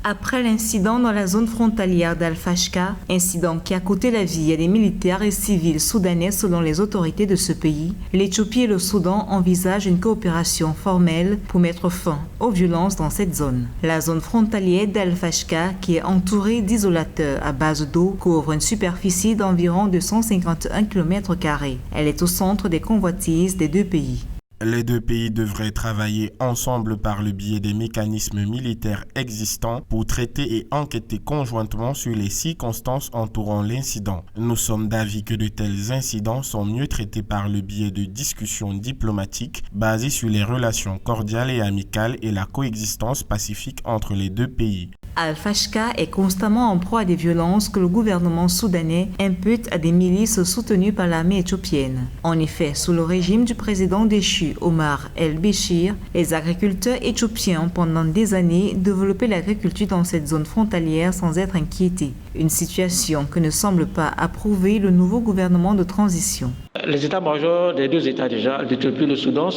Après l'incident dans la zone frontalière d'Al-Fashqa, incident qui a coûté la vie à des militaires et civils soudanais selon les autorités de ce pays, l'Éthiopie et le Soudan envisagent une coopération formelle pour mettre fin aux violences dans cette zone. La zone frontalière d'Al-Fashqa, qui est entourée d'isolateurs à base d'eau, couvre une superficie d'environ 251 km². Elle est au centre des convoitises des deux pays. Les deux pays devraient travailler ensemble par le biais des mécanismes militaires existants pour traiter et enquêter conjointement sur les circonstances entourant l'incident. Nous sommes d'avis que de tels incidents sont mieux traités par le biais de discussions diplomatiques basées sur les relations cordiales et amicales et la coexistence pacifique entre les deux pays. Al-Fashqa est constamment en proie à des violences que le gouvernement soudanais impute à des milices soutenues par l'armée éthiopienne. En effet, sous le régime du président déchu Omar el-Béchir, les agriculteurs éthiopiens ont pendant des années développé l'agriculture dans cette zone frontalière sans être inquiétés. Une situation que ne semble pas approuver le nouveau gouvernement de transition. Les états-majors des deux États déjà, l'Éthiopie et le Soudan,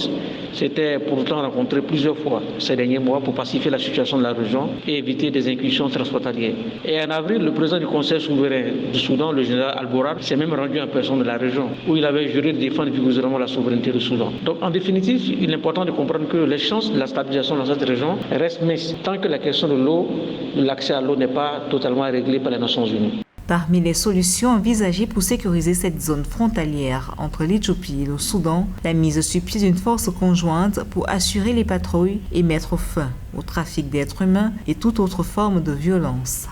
s'étaient pourtant rencontrés plusieurs fois ces derniers mois pour pacifier la situation de la région et éviter des incursions transfrontalières. Et en avril, le président du Conseil souverain du Soudan, le général Al-Bourhar, s'est même rendu en personne de la région où il avait juré de défendre vigoureusement la souveraineté du Soudan. Donc en définitive, il est important de comprendre que les chances de la stabilisation dans cette région restent minces tant que la question de l'eau, l'accès à l'eau n'est pas totalement réglée par les Nations Unies. Parmi les solutions envisagées pour sécuriser cette zone frontalière entre l'Éthiopie et le Soudan, la mise sur pied d'une force conjointe pour assurer les patrouilles et mettre fin au trafic d'êtres humains et toute autre forme de violence.